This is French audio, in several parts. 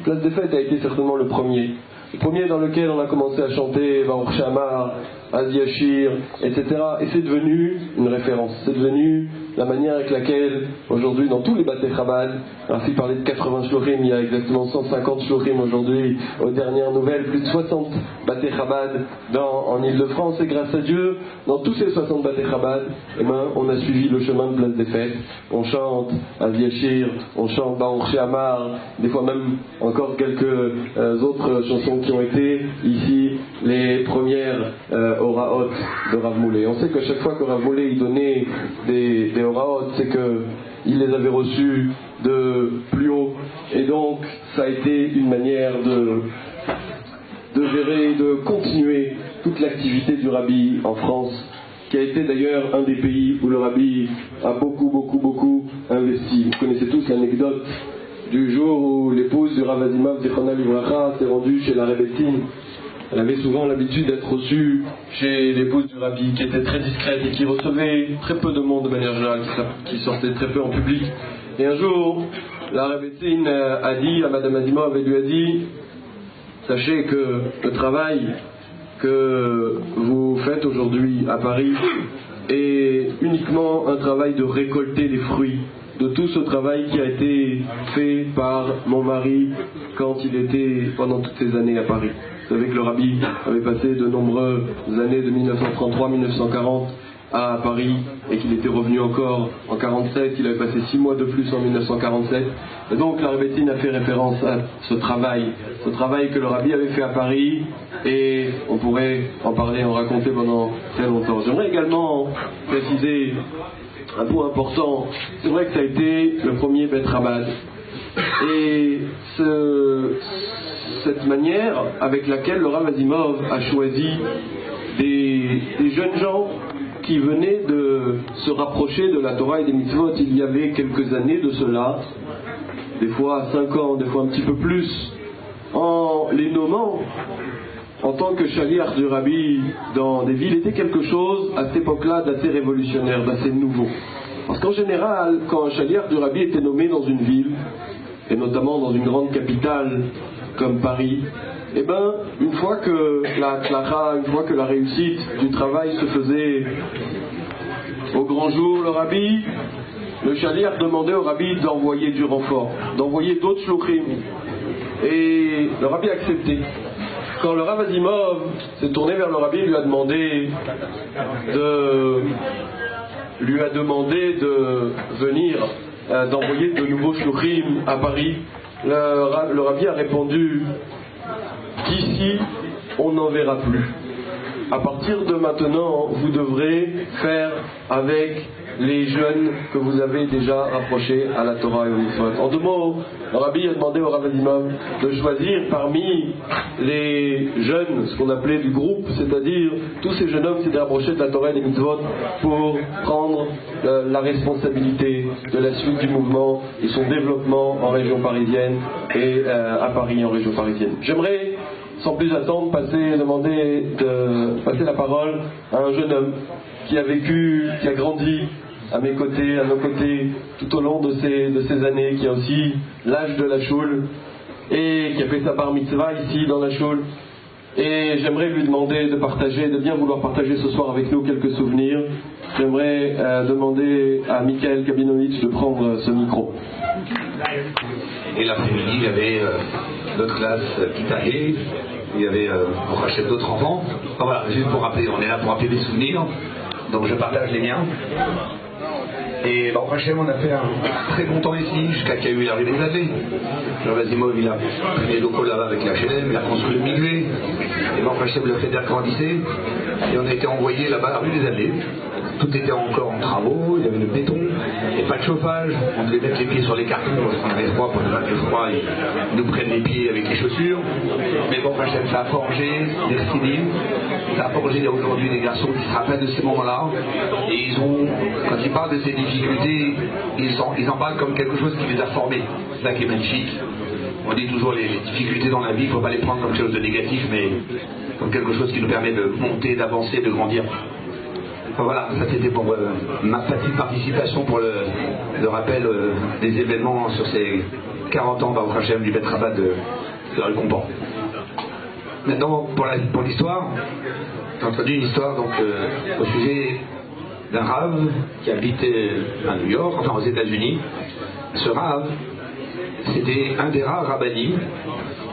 Place des Fêtes a été certainement le premier. Le premier dans lequel on a commencé à chanter Baruch Shamar, Az Yashir, etc. Et c'est devenu une référence. C'est devenu la manière avec laquelle, aujourd'hui, dans tous les Batei Chabad, ainsi parlait de 80 shluchim, il y a exactement 150 shluchim aujourd'hui, aux dernières nouvelles, plus de 60 Batei Chabad en Ile-de-France, et grâce à Dieu, dans tous ces 60 Batei Chabad, on a suivi le chemin de Place des Fêtes. On chante Az Yashir, on chante Baruch Shamar, des fois même encore quelques autres chansons qui ont été ici les premières Oraot de Rav Moulay. On sait qu'à chaque fois que Rav Moulay il donnait des Oraot, c'est qu'il les avait reçus de plus haut. Et donc, ça a été une manière de gérer, de continuer toute l'activité du Rabbi en France, qui a été d'ailleurs un des pays où le Rabbi a beaucoup investi. Vous connaissez tous l'anecdote du jour où l'épouse du Rav Azimov Zichronah Livracha s'est rendue chez la Rebbetzin. Elle avait souvent l'habitude d'être reçue chez l'épouse du Rabbi, qui était très discrète et qui recevait très peu de monde de manière générale, qui sortait très peu en public. Et un jour, la Rebbetzin a dit à Madame Azimov, elle lui a dit: sachez que le travail que vous faites aujourd'hui à Paris est uniquement un travail de récolter les fruits de tout ce travail qui a été fait par mon mari quand il était pendant toutes ces années à Paris. Vous savez que le Rabbi avait passé de nombreuses années de 1933-1940 à Paris et qu'il était revenu encore en 1947, il avait passé 6 mois de plus en 1947. Et donc la Rebbetzin a fait référence à ce travail que le Rabbi avait fait à Paris, et on pourrait en parler, en raconter pendant très longtemps. J'aimerais également préciser un point important. C'est vrai que ça a été le premier Bet Chabad. Et cette manière avec laquelle le Rav Azimov a choisi des jeunes gens qui venaient de se rapprocher de la Torah et des mitzvot il y avait quelques années de cela, des fois 5 ans, des fois un petit peu plus, en les nommant en tant que shaliach du Rabbi dans des villes, était quelque chose à cette époque-là d'assez révolutionnaire, d'assez nouveau. Parce qu'en général, quand un shaliach du Rabbi était nommé dans une ville, et notamment dans une grande capitale comme Paris, eh ben, une fois que la tzlacha, une fois que la réussite du travail se faisait au grand jour, le shaliach demandait au Rabbi d'envoyer du renfort, d'envoyer d'autres shluchim. Et le Rabbi acceptait. Quand le Rav Azimov s'est tourné vers le Rabbi, il lui a demandé de venir, d'envoyer de nouveaux shluchim à Paris. Le Rabbi a répondu qu'ici on n'en verra plus. À partir de maintenant, vous devrez faire avec les jeunes que vous avez déjà rapprochés à la Torah et au mitzvot. En 2 mots, le Rabbi a demandé au Rav Azimov de choisir parmi les jeunes, ce qu'on appelait du groupe, c'est-à-dire tous ces jeunes hommes qui s'étaient rapprochés de la Torah et des mitzvot, pour prendre la responsabilité de la suite du mouvement et son développement en région parisienne et à Paris en région parisienne. J'aimerais, sans plus attendre, passer la parole à un jeune homme qui a vécu, qui a grandi à mes côtés, à nos côtés, tout au long de ces années, qui a aussi l'âge de la choule, et qui a fait sa bar mitzvah ici dans la choule. Et j'aimerais lui demander de bien vouloir partager ce soir avec nous quelques souvenirs. J'aimerais demander à Michael Kabinovitch de prendre ce micro. Et l'après-midi, il y avait notre classe Kitahe, il y avait pour racheter d'autres enfants. Enfin, voilà, juste pour rappeler, on est là pour rappeler des souvenirs, donc je partage les miens. Et Baruch Hashem, on a fait un très bon temps ici, jusqu'à qu'il y a eu l'arrivée des athées. Rav Azimov, il a pris des locaux là-bas avec la HLM, il a construit le Migvé, et Baruch Hashem, le Fédère grandissait, et on a été envoyé là-bas à la rue des athées. Tout était encore en travaux, il y avait le béton, et pas de chauffage, on devait mettre les pieds sur les cartons parce qu'on avait froid, pour ne pas que le froid ils nous prennent les pieds avec les chaussures. Mais bon, ça a forgé des rcidives, ça a forgé aujourd'hui des garçons qui se rappellent de ces moments-là, et quand ils parlent de ces difficultés, ils en parlent comme quelque chose qui les a formés. C'est ça qui est magnifique. On dit toujours les difficultés dans la vie, il ne faut pas les prendre comme quelque chose de négatif, mais comme quelque chose qui nous permet de monter, d'avancer, de grandir. Voilà, ça c'était pour ma petite participation pour le rappel des événements sur ces 40 ans dans le Hachem du Bet Rabat de la rue Compan. Maintenant, pour l'histoire, j'ai entendu une histoire donc, au sujet d'un rave qui habitait à New York, enfin aux États-Unis. Ce rave, c'était un des rares rabbinim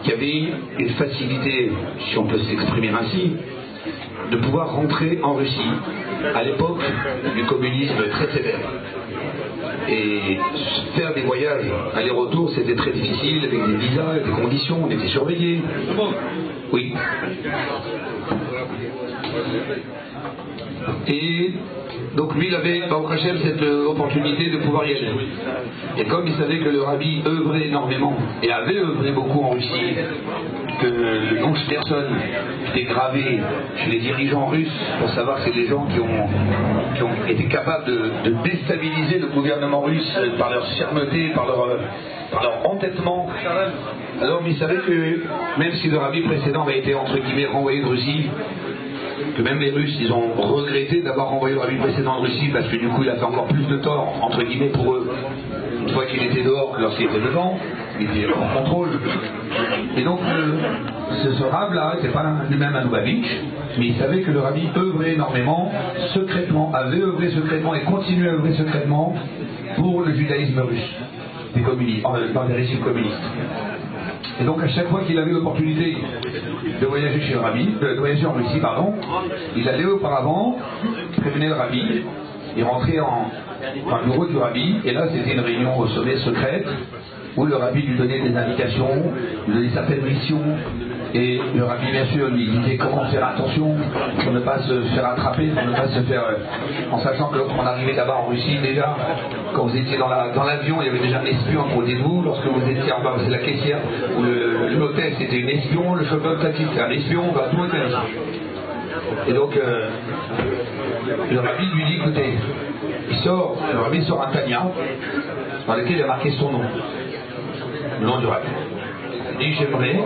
qui avait une facilité, si on peut s'exprimer ainsi, de pouvoir rentrer en Russie à l'époque du communisme très sévère. Et faire des voyages aller-retour, c'était très difficile, avec des visas, avec des conditions, on était surveillés. Oui. Et donc lui, il avait, Baruch Hashem, cette opportunité de pouvoir y aller. Et comme il savait que le rabbi œuvrait énormément, et avait œuvré beaucoup en Russie, que le nom Schneerson était gravé chez les dirigeants russes, pour savoir que c'est des gens qui ont été capables de déstabiliser le gouvernement russe par leur fermeté, par leur entêtement. Alors il savait que même si le rabbi précédent avait été entre guillemets renvoyé de Russie, que même les Russes, ils ont regretté d'avoir renvoyé le rabbi précédent en Russie parce que du coup il a fait encore plus de tort, entre guillemets, pour eux, une fois qu'il était dehors que lorsqu'il était devant, il était en contrôle. Et donc ce rab-là n'était pas lui-même un Lubavitch, mais il savait que le rabbi œuvrait énormément, secrètement, avait œuvré secrètement et continuait à œuvrer secrètement pour le judaïsme russe, des communistes, dans des régimes communistes. Et donc à chaque fois qu'il avait l'opportunité de voyager chez le rabbi, de voyager en Russie, pardon, il allait auparavant prévenir le rabbi, il rentrait dans le bureau du rabbi, et là c'était une réunion au sommet secrète, où le rabbi lui donnait des indications, lui donnait certaines missions, et le rabbi bien sûr lui disait comment faire attention pour ne pas se faire attraper, pour ne pas se faire, en sachant que lorsqu'on arrivait là-bas en Russie déjà, quand vous étiez dans l'avion, il y avait déjà un espion à côté de vous, lorsque vous étiez en bas, c'est la caissière, ou l'hôtel c'était une espion, le chauffeur de taxi c'était un espion, tout était là. Et donc le rabbi lui dit écoutez, le rabbi sort un tania dans lequel il a marqué son nom, le nom du rabbi. Il dit j'aimerais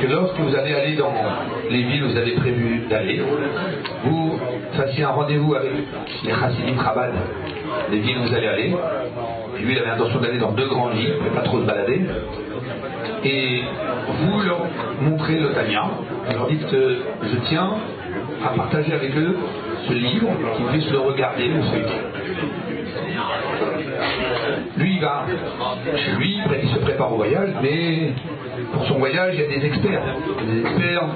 que lorsque vous allez aller dans les villes où vous avez prévu d'aller, vous fassiez un rendez-vous avec les Chassidim Chabad, les villes où vous allez aller. Puis lui il avait l'intention d'aller dans 2 grandes villes, mais pas trop se balader. Et vous leur montrez le Tania, et leur dites que je tiens à partager avec eux ce livre, qu'ils puissent le regarder, le feuilleter. Lui il va chez lui, il se prépare au voyage, mais pour son voyage il y a des experts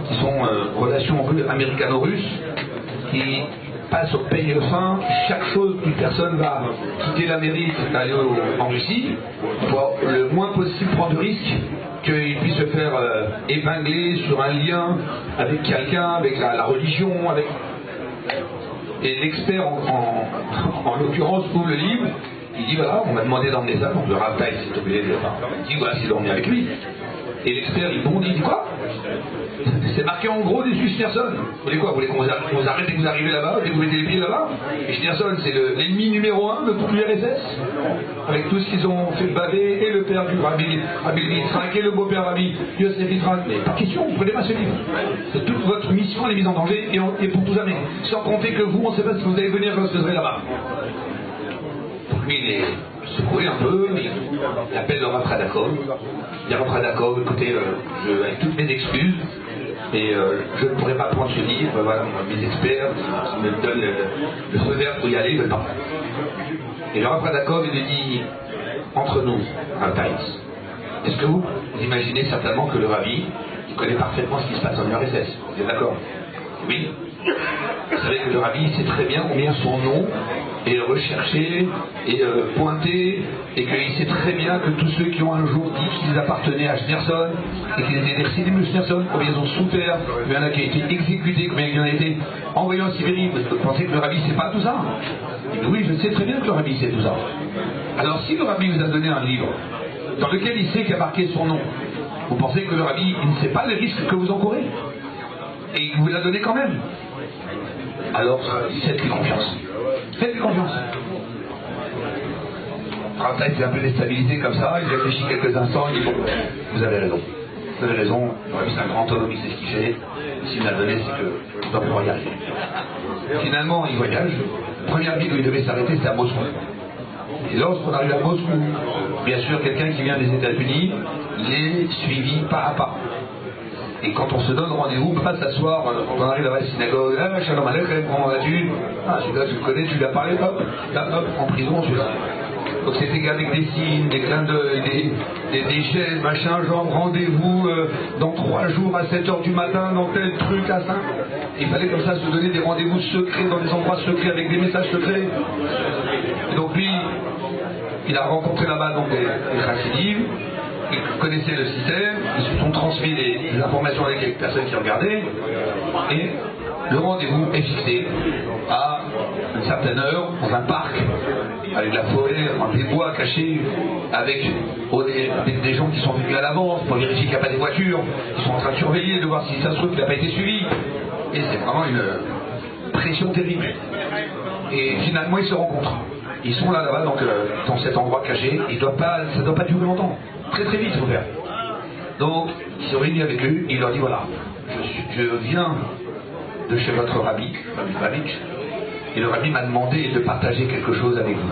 qui sont en relation américano-russe, qui passent au pays fin chaque chose qu'une personne va quitter l'Amérique, aller en Russie, pour le moins possible prendre de risques, qu'il puisse se faire épingler sur un lien avec quelqu'un, avec la religion, avec... Et l'expert en l'occurrence ouvre le livre, il dit voilà, on m'a demandé d'emmener ça, donc le Rav Taïs s'est obligé de le faire. Il dit voilà, c'est d'emmener avec lui. Et l'expert il bondit, il dit quoi? C'est marqué en gros des Schneerson. Vous voulez quoi? Vous voulez qu'on vous arrête dès que vous arrivez là-bas, dès que vous mettez les pieds là-bas? Et Schneerson, c'est l'ennemi numéro 1 de l'URSS, avec tout ce qu'ils ont fait baver, et le père du Rabbi Yitzhak, et le beau-père Rabbi Yosef Yitzhak. Mais pas question, prenez pas ce livre. Toute votre mission elle est mise en danger, et pour tout jamais. Sans compter que vous, on ne sait pas si vous allez venir lorsque vous serez là-bas. Donc lui, il est secoué un peu, il appelle le Rav Radakov. Il dit Rav Radakov, écoutez, avec toutes mes excuses, et je ne pourrais pas prendre ce livre, voilà, mes experts me donnent le feu vert pour y aller, ils ne veulent pas. Et le Rav Radakov, il lui dit, entre nous, Rav Taïs, est-ce que vous imaginez certainement que le Rabbi, il connaît parfaitement ce qui se passe en URSS? Vous êtes d'accord? Oui. Vous savez que le Rabbi sait très bien combien son nom est recherché et pointé, et qu'il sait très bien que tous ceux qui ont un jour dit qu'ils appartenaient à Schneerson et qu'ils étaient des Chassidim de Schneerson, combien ils ont souffert, combien il y en a qui ont été exécutés, combien il y en a été envoyés en Sibérie. Vous pensez que le Rabbi sait pas tout ça? Il dit oui, je sais très bien que le Rabbi sait tout ça. Alors si le Rabbi vous a donné un livre dans lequel il sait qu'il a marqué son nom, vous pensez que le Rabbi il ne sait pas les risques que vous encourez? Et il vous l'a donné quand même. Alors, faites-lui confiance. Faites-lui confiance. Rav Taïs est un peu déstabilisé comme ça, il réfléchit quelques instants, il dit bon, vous avez raison. Vous avez raison, c'est un grand homme, il sait ce qu'il fait. S'il me l'a donné, c'est que je dois pouvoir y arriver. Finalement, il voyage. La première ville où il devait s'arrêter, c'était à Moscou. Et lorsqu'on arrive à Moscou, Bien sûr, quelqu'un qui vient des États-Unis, il est suivi pas à pas. Et quand on se donne rendez-vous, pas s'asseoir, quand on arrive à la synagogue, ah, shalom aleichem, comment vas-tu? Ah, celui-là, tu le connais, tu lui as parlé, hop, là, hop, en prison, celui-là. Donc c'était avec des signes, des clins d'œil, des chaises, machin, genre rendez-vous dans 3 jours à 7h du matin, dans tel truc, à ça. Il fallait comme ça se donner des rendez-vous secrets, dans des endroits secrets, avec des messages secrets. Et donc lui, il a rencontré là-bas donc des chassidim. Ils connaissaient le système, ils se sont transmis les informations avec les personnes qui regardaient, et le rendez-vous est fixé à une certaine heure, dans un parc, avec de la forêt, des bois cachés, avec des gens qui sont venus à l'avance pour vérifier qu'il n'y a pas des voitures, qui sont en train de surveiller, de voir si ça se trouve qu'il n'a pas été suivi. Et c'est vraiment une pression terrible. Et finalement, ils se rencontrent. Ils sont là-bas, donc dans cet endroit caché, ça ne doit pas durer longtemps. Très très vite, il faut faire. Donc, il se réunit avec eux, il leur dit voilà, je viens de chez votre rabbi, et le rabbi m'a demandé de partager quelque chose avec vous.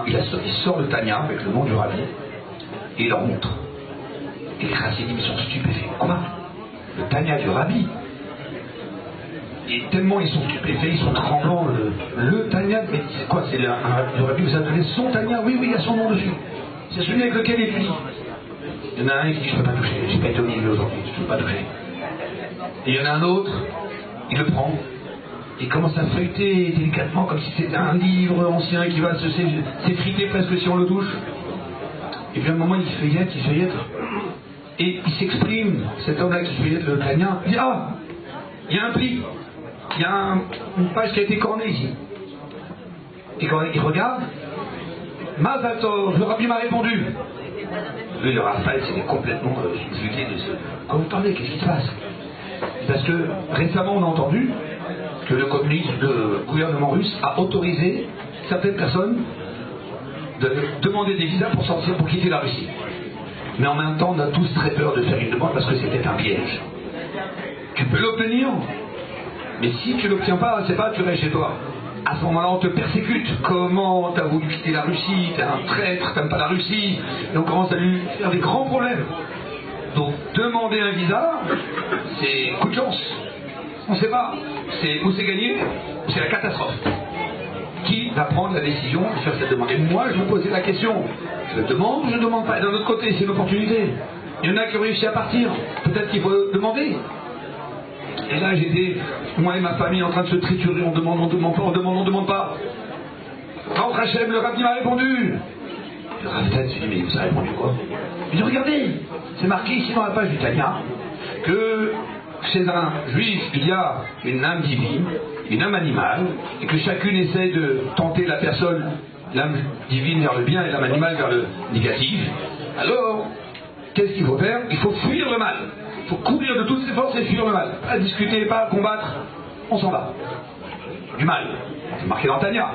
Il sort le Tanya avec le nom du rabbi, et il leur montre. Et les chassidim sont stupéfaits. Quoi? Le Tanya du rabbi? Et tellement ils sont stupéfaits, ils sont tremblants. Le Tanya, mais c'est quoi? C'est le rabbi vous a donné son Tanya? Oui, il y a son nom dessus. C'est celui avec lequel il étudie. Il y en a un qui dit je ne peux pas toucher, j'ai pas été au milieu aujourd'hui, je ne peux pas toucher. Et il y en a un autre, il le prend, il commence à feuilleter délicatement comme si c'était un livre ancien qui va s'effriter presque si on le touche. Et puis à un moment il feuillette, et il s'exprime, cet homme-là qui feuillette le Tanya, il dit ah, il y a un pli, il y a une page qui a été cornée ici. Et quand il regarde, Mazal Tov, le rabbi m'a répondu. Lui, le Raphaël, c'était complètement subjugué de ce. Quand vous parlez, qu'est-ce qui se passe? Parce que récemment, on a entendu que le gouvernement russe a autorisé certaines personnes de demander des visas pour sortir, pour quitter la Russie. Mais en même temps, on a tous très peur de faire une demande parce que c'était un piège. Tu peux l'obtenir, mais si tu ne l'obtiens pas, c'est pas, tu restes chez toi. À ce moment-là, on te persécute. Comment t'as voulu quitter la Russie? T'es un traître, t'aimes pas la Russie. Et on commence à lui faire des grands problèmes. Donc, demander un visa, c'est coup de chance. On ne sait pas. Ou c'est gagné, ou c'est la catastrophe. Qui va prendre la décision de faire cette demande? Et moi, je me posais la question. Je demande ou je ne demande pas? Et d'un autre côté, c'est une opportunité. Il y en a qui ont réussi à partir. Peut-être qu'il faut demander. Et là, j'étais, moi et ma famille, en train de se triturer. On demande, on demande pas. Quand Hachem, le rabbi m'a répondu. Le rabbi s'est dit, mais vous avez répondu quoi? Il dit, regardez, c'est marqué ici dans la page du Tanya que chez un juif, il y a une âme divine, une âme animale, et que chacune essaie de tenter la personne, l'âme divine vers le bien et l'âme animale vers le négatif. Alors, qu'est-ce qu'il faut faire? Il faut fuir le mal. Il faut courir de toutes ses forces et fuir le mal. Pas discuter, pas combattre, on s'en va. Du mal. C'est marqué dans Tanya.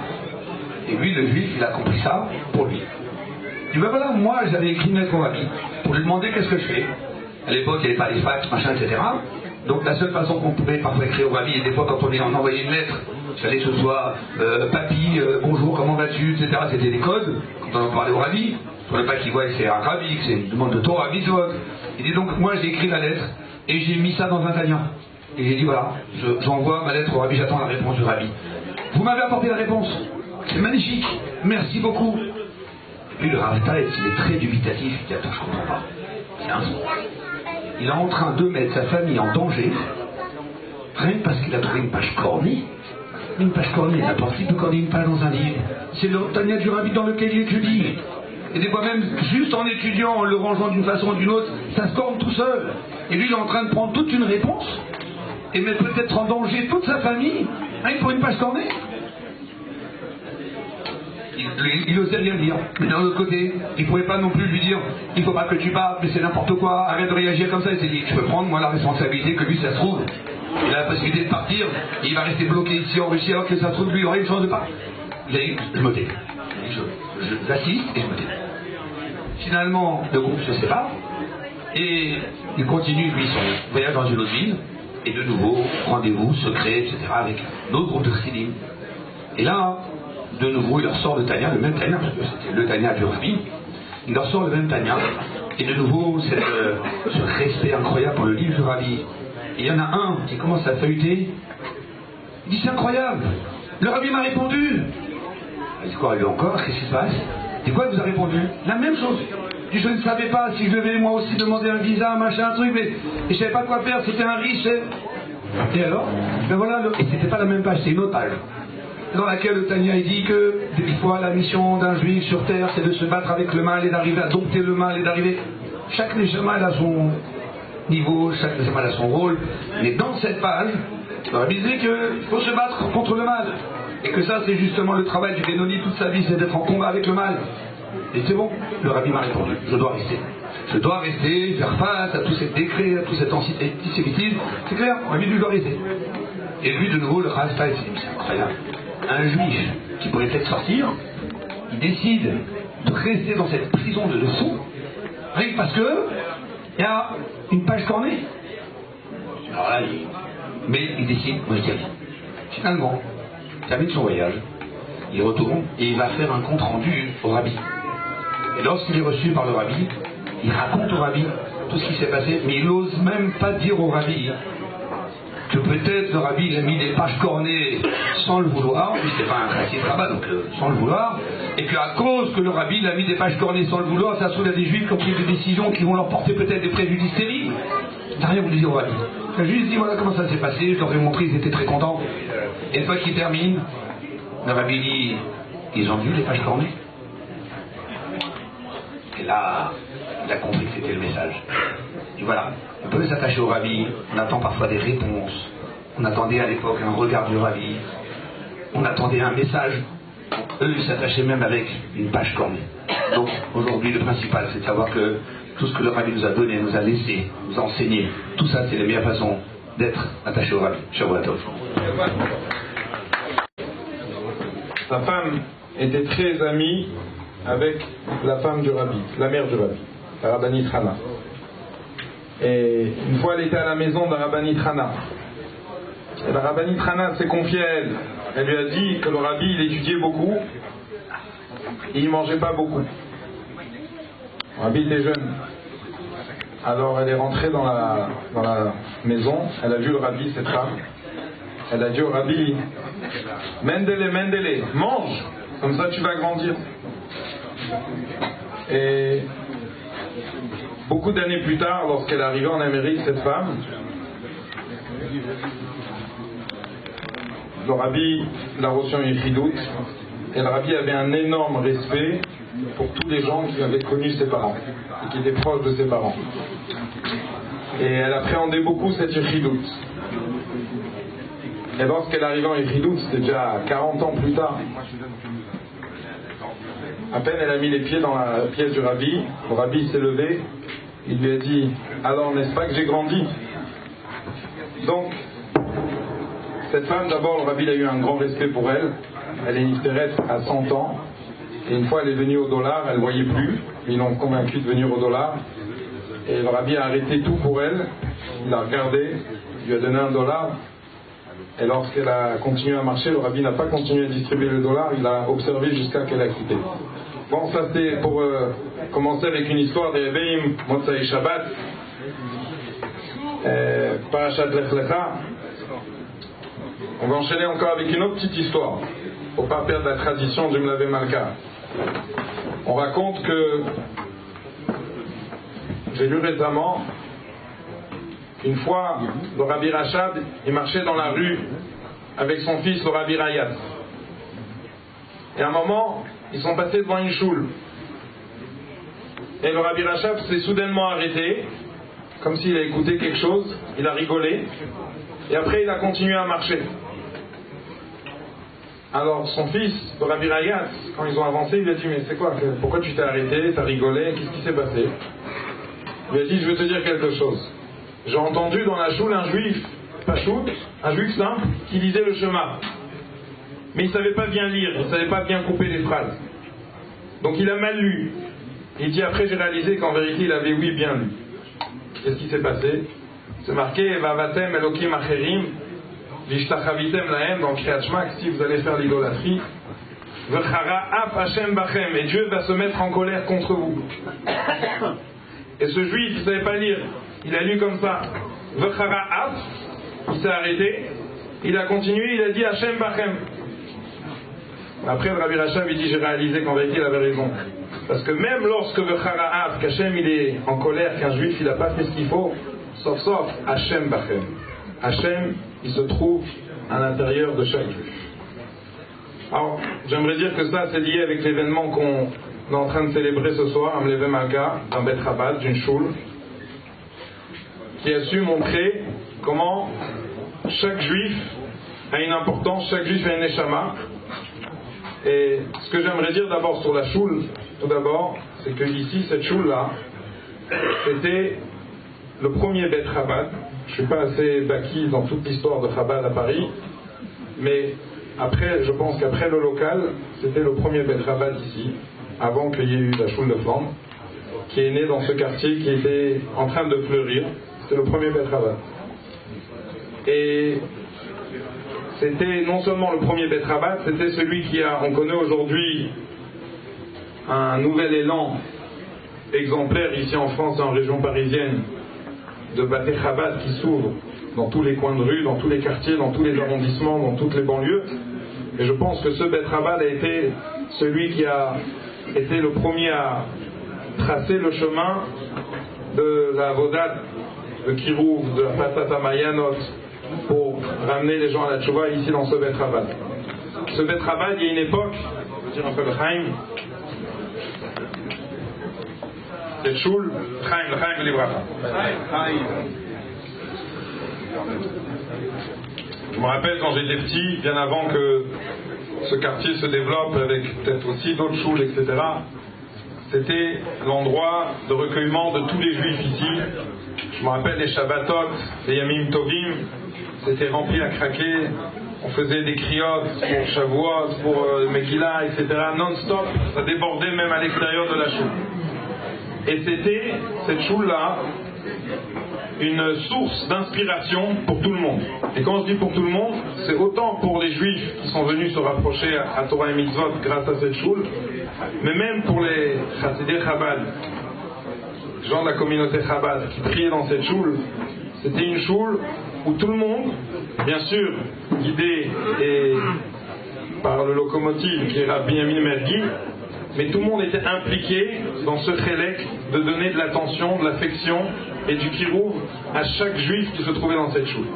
Et lui, le juif, il a compris ça pour lui. Il dit, ben voilà, moi j'avais écrit une lettre au rabbi pour lui demander qu'est-ce que je fais. À l'époque, il n'y avait pas les fax, machin, etc. Donc la seule façon qu'on pouvait parfois écrire au rabbi, et des fois quand on envoyait une lettre, il fallait que ce soit papy, bonjour, comment vas-tu, etc. C'était des codes. Quand on en parlait au rabbi, pour ne pas qu'il voie que c'est un rabbi, que c'est une demande de Torah, mitzvot. Il dit donc, moi j'ai écrit la lettre et j'ai mis ça dans un Tanya. Et j'ai dit voilà, j'envoie ma lettre au rabbi, j'attends la réponse du rabbi. Vous m'avez apporté la réponse. C'est magnifique, merci beaucoup. Et puis le rabbi, il est très dubitatif, il dit attends, je comprends pas. C'est un son. Il est en train de mettre sa famille en danger, rien que parce qu'il a trouvé une page cornée. Une page cornée, n'importe qui peut corner une page dans un livre. C'est le Tanya du rabbi dans lequel il étudie. Et des fois même, juste en étudiant, en le rangeant d'une façon ou d'une autre, ça se corne tout seul. Et lui, il est en train de prendre toute une réponse, et mettre peut-être en danger toute sa famille, rien que pour une page cornée. Il n'osait rien dire. Mais d'un autre côté, il ne pouvait pas non plus lui dire il ne faut pas que tu parles, mais c'est n'importe quoi, arrête de réagir comme ça. Il s'est dit je peux prendre moi la responsabilité que lui, ça se trouve, il a la possibilité de partir, et il va rester bloqué ici en Russie alors que ça se trouve, lui, il aurait une chance de partir. Il a dit je me tais. J'assiste et je me tais. Finalement, le groupe se sépare et il continue, lui, son voyage dans une autre ville. Et de nouveau, rendez-vous secret, etc., avec d'autres groupes de chassidim. Et là, de nouveau, il leur sort le Tanya, le même Tanya, parce que c'était le Tanya du Rabbi. Il leur sort le même Tanya, et de nouveau, ce respect incroyable pour le livre du Rabbi. Et il y en a un qui commence à feuilleter, il dit c'est incroyable, le Rabbi m'a répondu. Il dit quoi, lui encore, qu'est-ce qui se passe? Et quoi, il vous a répondu? La même chose. Il dit je ne savais pas si je devais moi aussi demander un visa, machin, un truc, mais et je savais pas quoi faire, c'était un riche. Et alors, ben voilà, et c'était pas la même page, c'est une autre page, dans laquelle le Tanya dit que des fois la mission d'un juif sur terre c'est de se battre avec le mal et d'arriver à dompter le mal et d'arriver. Chaque neshama a son niveau, chaque neshama a son rôle, mais dans cette page, le Rabbi disait qu'il faut se battre contre le mal, et que ça c'est justement le travail du Benoni toute sa vie, c'est d'être en combat avec le mal. Et c'est bon, le Rabbi m'a répondu, je dois rester. Je dois rester, faire face à tous ces décrets, à tout cet antisémitisme, c'est clair, le Rabbi lui doit rester. Et lui de nouveau, le Rasta, c'est incroyable. Un juif qui pourrait peut-être sortir, il décide de rester dans cette prison de dessous, rien que parce que il y a une page cornée. Alors là, mais il décide, moi je dis, finalement, il termine son voyage, il retourne et il va faire un compte rendu au Rabbi. Et lorsqu'il est reçu par le Rabbi, il raconte au Rabbi tout ce qui s'est passé, mais il n'ose même pas dire au Rabbi que peut-être le Rabbi il a mis des pages cornées sans le vouloir, puis c'est pas un chassid rabbin, donc sans le vouloir, et qu'à cause que le Rabbi il a mis des pages cornées sans le vouloir, ça se trouve il y a des juifs qui ont pris des décisions qui vont leur porter peut-être des préjudices terribles. Il n'a rien voulu dire au Rabbi. Il a juste dit voilà comment ça s'est passé, je leur ai montré, ils étaient très contents. Et une fois qu'il termine, le Rabbi dit ils ont vu les pages cornées. Et là, il a compris que c'était le message. Et voilà, on peut s'attacher au Rabbi, on attend parfois des réponses, on attendait à l'époque un regard du Rabbi, on attendait un message, eux ils s'attachaient même avec une page cornée. Donc aujourd'hui le principal c'est de savoir que tout ce que le Rabbi nous a donné, nous a laissé, nous a enseigné, tout ça c'est la meilleure façon d'être attaché au Rabbi. Shavua Tov. Sa femme était très amie avec la femme du Rabbi, la mère du Rabbi, la Rabbanit Hana. Et une fois elle était à la maison de la Rabbanit Hana. Et la Rabbanit Hana s'est confiée à elle. Elle lui a dit que le Rabbi il étudiait beaucoup et il mangeait pas beaucoup. Le Rabbi était jeune. Alors elle est rentrée dans la maison, elle a vu le Rabbi, cette femme. Elle a dit au Rabbi, Mendele, Mendele, mange, comme ça tu vas grandir. Et beaucoup d'années plus tard, lorsqu'elle est arrivée en Amérique, cette femme, le Rabbi l'a reçue en Yichidut, et le Rabbi avait un énorme respect pour tous les gens qui avaient connu ses parents, et qui étaient proches de ses parents. Et elle appréhendait beaucoup cette Yichidut. Et lorsqu'elle est arrivée en Yichidut, c'était déjà 40 ans plus tard, à peine elle a mis les pieds dans la pièce du Rabbi, le Rabbi s'est levé, il lui a dit « Alors n'est-ce pas que j'ai grandi ?» Donc, cette femme, d'abord, le Rabbi a eu un grand respect pour elle. Elle est Nifteret à 100 ans. Et une fois elle est venue au dollar, elle ne voyait plus. Ils l'ont convaincue de venir au dollar. Et le Rabbi a arrêté tout pour elle. Il l'a regardé, il lui a donné $1. Et lorsqu'elle a continué à marcher, le Rabbi n'a pas continué à distribuer le dollar, il a observé jusqu'à qu'elle a quitté. Bon, ça c'était pour commencer avec une histoire des Reveim, Motzai Shabbat, Parashat Lech Lecha. On va enchaîner encore avec une autre petite histoire, pour ne pas perdre la tradition du Mlavé Malka. On raconte que, j'ai lu récemment, une fois, le Rabbi Rachad, il marchait dans la rue avec son fils, le Rabbi Rayat. Et à un moment, ils sont passés devant une choule. Et le Rabbi Rachad s'est soudainement arrêté, comme s'il a écouté quelque chose, il a rigolé, et après il a continué à marcher. Alors son fils, le Rabbi Rayat, quand ils ont avancé, il lui a dit « Mais c'est quoi? Pourquoi tu t'es arrêté? T'as rigolé? Qu'est-ce qui s'est passé ?» Il lui a dit « Je veux te dire quelque chose. J'ai entendu dans la choule un juif, Pachout, un juif simple, qui lisait le Shema. Mais il ne savait pas bien lire, il ne savait pas bien couper les phrases. Donc il a mal lu. Il dit après j'ai réalisé qu'en vérité il avait oui bien lu. Qu'est-ce qui s'est passé? C'est marqué Vavatem Elokim Acherim, Vishtachavitem Lahem dans Kriyat Shema, que si vous allez faire l'idolâtrie, V'chara af Hashem bachem, et Dieu va se mettre en colère contre vous. Et ce juif, il ne savait pas lire, il a lu comme ça, V'chara af, il s'est arrêté, il a continué, il a dit Hashem bachem. Après, le Rabbi Rachav, il dit, j'ai réalisé qu'en vérité, il avait raison. Parce que même lorsque V'chara af, qu'Hachem il est en colère, qu'un juif il n'a pas fait ce qu'il faut, sauf Hashem bachem. Hashem, il se trouve à l'intérieur de chaque juif. Alors, j'aimerais dire que ça, c'est lié avec l'événement qu'on est en train de célébrer ce soir, Amleve Malka, dans Bet Chabad, d'une choule, qui a su montrer comment chaque juif a une importance, chaque juif a une neshama. Et ce que j'aimerais dire d'abord sur la choule, tout d'abord, c'est que ici, cette choule-là, c'était le premier Bet Chabad. Je ne suis pas assez baki dans toute l'histoire de Chabad à Paris, mais après, je pense qu'après le local, c'était le premier Bet Chabad ici, avant qu'il y ait eu la choule de Flandre, qui est né dans ce quartier qui était en train de fleurir. C'était le premier Bet Chabad. Et c'était non seulement le premier Bet Chabad, c'était celui qui a, on connaît aujourd'hui un nouvel élan exemplaire ici en France et en région parisienne, de Baté Chabad qui s'ouvrent dans tous les coins de rue, dans tous les quartiers, dans tous les arrondissements, dans toutes les banlieues. Et je pense que ce Bet Chabad a été celui qui a été le premier à tracer le chemin de la Avodat, de Kirouv, de la Patata Mayanot, pour ramener les gens à la Tchouva ici dans ce Bet Chabad. Ce Bet Chabad, il y a une époque, je vais dire un peu le Chaim, c'est Choul, Chaim, le Chaim, le Libracha. Je me rappelle quand j'étais petit, bien avant que ce quartier se développe avec peut-être aussi d'autres choules, etc. C'était l'endroit de recueillement de tous les juifs ici. Je me rappelle les Shabbatot, les Yamim Tovim, c'était rempli à craquer. On faisait des criottes pour Shavuot, pour Megillah, etc. non-stop. Ça débordait même à l'extérieur de la choule. Et c'était, cette choule-là, une source d'inspiration pour tout le monde. Et quand je dis pour tout le monde, c'est autant pour les juifs qui sont venus se rapprocher à Torah et Mitzvot grâce à cette choule, mais même pour les Chassidei Chabad, les gens de la communauté Chabad qui priaient dans cette choule. C'était une choule où tout le monde, bien sûr, guidé et par le locomotive qui est Rabbi Yamin Mergui, mais tout le monde était impliqué dans ce chélek de donner de l'attention, de l'affection et du kirouv à chaque juif qui se trouvait dans cette choule.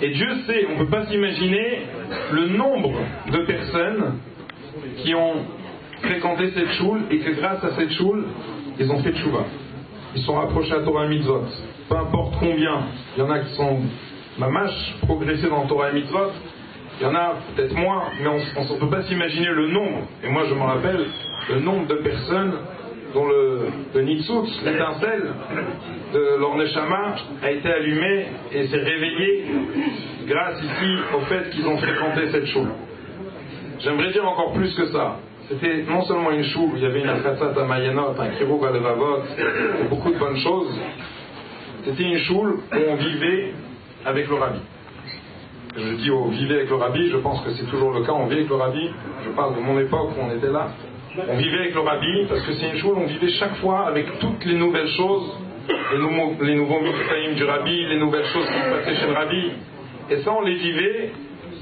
Et Dieu sait, on ne peut pas s'imaginer le nombre de personnes qui ont fréquenté cette choule et que grâce à cette choule, ils ont fait tchouva. Ils sont rapprochés à Torah et Mitzvot. Peu importe combien, il y en a qui sont mamash, progressés dans Torah et Mitzvot. Il y en a peut-être moins, mais on ne peut pas s'imaginer le nombre. Et moi je me rappelle le nombre de personnes dont le nitzutz, l'étincelle de leur neshama a été allumée et s'est réveillée grâce ici au fait qu'ils ont fréquenté cette choule. J'aimerais dire encore plus que ça. C'était non seulement une choule où il y avait une achatzat amayanot, un kirouv alevavot, et beaucoup de bonnes choses. C'était une choule où on vivait avec le rabbi. Je dis on vivait avec le rabbi, je pense que c'est toujours le cas, on vit avec le rabbi. Je parle de mon époque où on était là. On vivait avec le rabbi parce que c'est une choule où on vivait chaque fois avec toutes les nouvelles choses, les nouveaux mitzvahim du rabbi, les nouvelles choses qui se passaient chez le rabbi. Et ça, on les vivait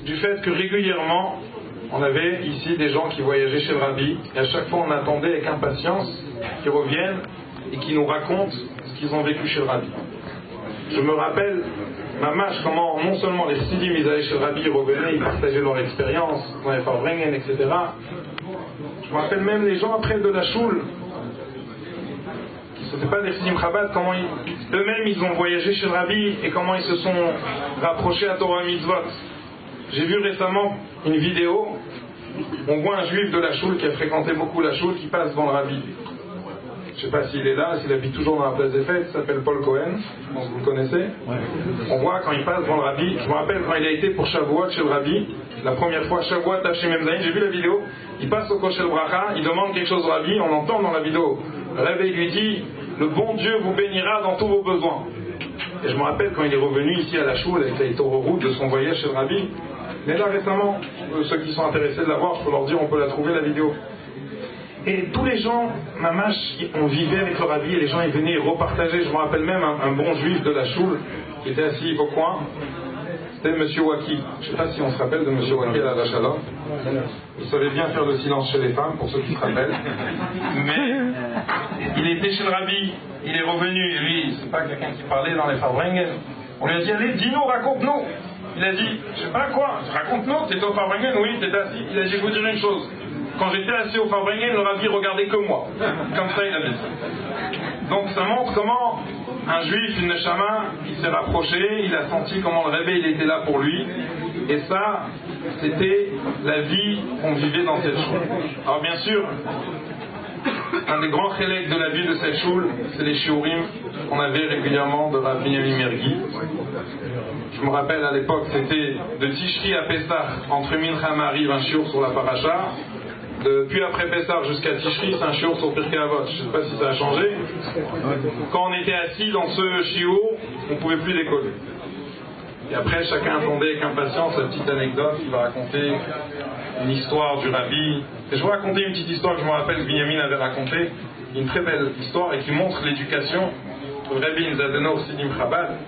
du fait que régulièrement, on avait ici des gens qui voyageaient chez le rabbi, et à chaque fois on attendait avec impatience qu'ils reviennent et qu'ils nous racontent ce qu'ils ont vécu chez le rabbi. Je me rappelle, mamash, comment non seulement les chassidim ils allaient chez le rabbi, ils revenaient, ils partageaient leur expérience, dans les Farbrengen, etc. Je me rappelle même les gens après de la choule, qui ne sont pas des chassidim Chabad, comment eux-mêmes ils ont voyagé chez le rabbi et comment ils se sont rapprochés à Torah Mitzvot. J'ai vu récemment une vidéo, on voit un juif de la choule qui a fréquenté beaucoup la choule qui passe devant le rabbi. Je ne sais pas s'il est là, s'il habite toujours dans la place des fêtes, il s'appelle Paul Cohen, je pense que vous le connaissez. Ouais. On voit quand il passe devant le rabbi, je me rappelle quand il a été pour Shavuot chez le rabbi, la première fois, Shavuot Tafshim Memzaïn, j'ai vu la vidéo, il passe au Koshel Bracha, il demande quelque chose au rabbi, on entend dans la vidéo, le rabbi lui dit, le bon Dieu vous bénira dans tous vos besoins. Et je me rappelle quand il est revenu ici à la choule avec les taureaux routes de son voyage chez le rabbi, Mais là récemment, ceux qui sont intéressés de la voir, je peux leur dire, on peut la trouver la vidéo. Et tous les gens, mamash, on vivait avec le rabbi et les gens ils venaient repartager. Je me rappelle même un bon juif de la choule qui était assis au coin. C'était M. Waki. Je ne sais pas si on se rappelle de M. Waki à la Vachala. Il savait bien faire le silence chez les femmes, pour ceux qui se rappellent. Mais il était chez le rabbi, il est revenu, et lui, c'est pas quelqu'un qui parlait dans les Farbringen. On lui a dit, allez, dis-nous, raconte-nous. Il a dit, je sais pas quoi, raconte-nous, t'étais au Farbringen, oui, t'étais assis. Il a dit, je vais vous dire une chose. Quand j'étais assis au Farbringen, le rabbi regardait que moi. Comme ça, il a dit. Donc ça montre comment un juif, une neshama, il s'est rapproché, il a senti comment le Rebbe, il était là pour lui. Et ça, c'était la vie qu'on vivait dans cette choule. Alors bien sûr, un des grands chélèques de la vie de cette choule, c'est les shiurim qu'on avait régulièrement de Rav Binyamin Mergui. Je me rappelle à l'époque, c'était de Tishri à Pessah, entre Mincha Mariv, un shiur sur la paracha. Puis après Pessah jusqu'à Tishri, c'est un shiur sur Pirkei Avot. Je ne sais pas si ça a changé. Quand on était assis dans ce shiur, on ne pouvait plus décoller. Et après, chacun attendait avec impatience la petite anecdote. Il va raconter une histoire du rabbi. Et je vais raconter une petite histoire que je me rappelle que Binyamin avait racontée. Une très belle histoire et qui montre l'éducation du Rabbi Zadenor Sidim Chabad.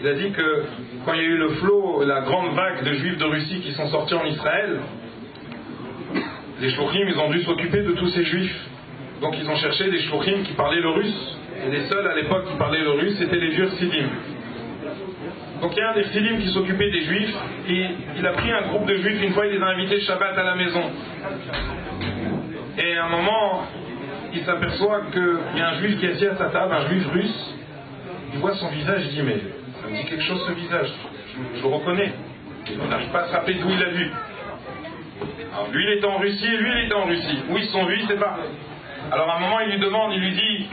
Il a dit que quand il y a eu le flot, la grande vague de juifs de Russie qui sont sortis en Israël, les shluchim, ils ont dû s'occuper de tous ces juifs. Donc ils ont cherché des shluchim qui parlaient le russe. Et les seuls à l'époque qui parlaient le russe, c'était les vieux Sidim. Donc il y a un des Sidim qui s'occupait des juifs, et il a pris un groupe de juifs, une fois il les a invités Shabbat à la maison. Et à un moment, il s'aperçoit qu'il y a un juif qui est assis à sa table, un juif russe. Il voit son visage, il dit, mais ça me dit quelque chose ce visage, je le reconnais. Il n'arrive pas à se rappeler d'où il l'a vu. Alors lui il était en Russie et lui il était en Russie. Où ils sont vus, il ne sait pas. Alors à un moment il lui demande, il lui dit,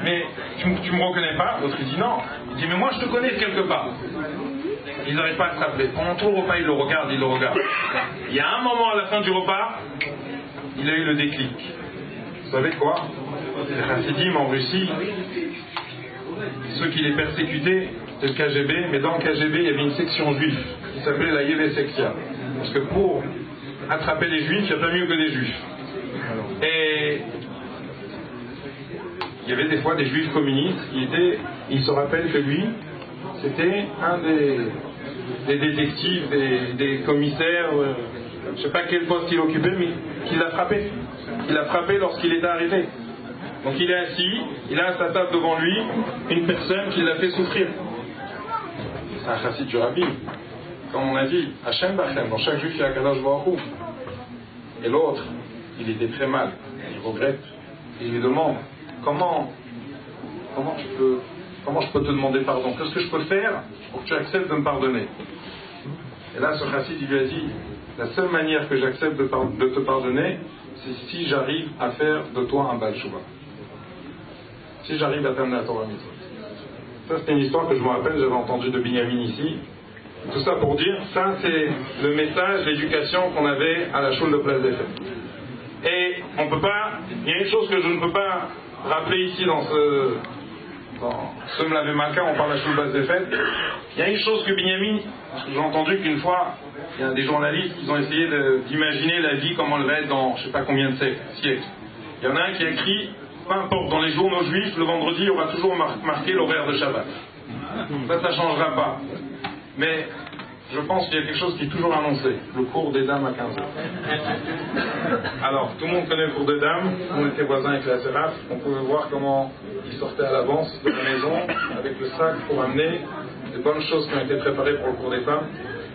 mais tu me reconnais pas? L'autre il dit non. Il dit mais moi je te connais quelque part. Ils n'arrivent pas à se rappeler. Pendant tout le repas il le regarde. Il y a un moment à la fin du repas, il a eu le déclic. Vous savez quoi? Les Chassidim en Russie, ceux qui les persécutaient, c'était le KGB, mais dans le KGB il y avait une section juive qui s'appelait la Yevesektia. Parce que pour attraper les juifs, il n'y a pas mieux que des juifs. Et il y avait des fois des juifs communistes qui étaient, il se rappelle que lui, c'était un des détectives, des commissaires, je ne sais pas quel poste il occupait, mais qui l'a frappé. Il l'a frappé lorsqu'il était arrivé. Donc il est assis, il a à sa table devant lui une personne qui l'a fait souffrir. C'est un chassid du rabbi. Comme on a dit, Hachem Bachem, dans chaque juif il y a Kadosh Baruch Hu. Et l'autre, il était très mal, il regrette, il lui demande comment je peux te demander pardon, qu'est-ce que je peux faire pour que tu acceptes de me pardonner? Et là ce chassid il lui a dit, la seule manière que j'accepte de te pardonner, c'est si j'arrive à faire de toi un Baal Tshuva, si j'arrive à t'amener à Torah Mitzvot. Ça c'était une histoire que je me rappelle, j'avais entendu de Binyamin ici. Tout ça pour dire, ça c'est le message, l'éducation qu'on avait à la Choule de Place des Fêtes. Et on peut pas, il y a une chose que je ne peux pas rappeler ici dans ce Mlavé Malka, on parle de la Choule de Place des Fêtes. Il y a une chose que Binyamin, j'ai entendu qu'une fois, il y a des journalistes qui ont essayé d'imaginer la vie comme elle va être dans je ne sais pas combien de siècles. Il y en a un qui a écrit, peu importe, dans les journaux juifs, le vendredi, il y aura toujours marqué l'horaire de Shabbat. Ça ne changera pas. Mais je pense qu'il y a quelque chose qui est toujours annoncé, le cours des dames à 15h. Alors, tout le monde connaît le cours des dames, on était voisins avec la Séraph, on pouvait voir comment ils sortaient à l'avance de la maison avec le sac pour amener des bonnes choses qui ont été préparées pour le cours des femmes.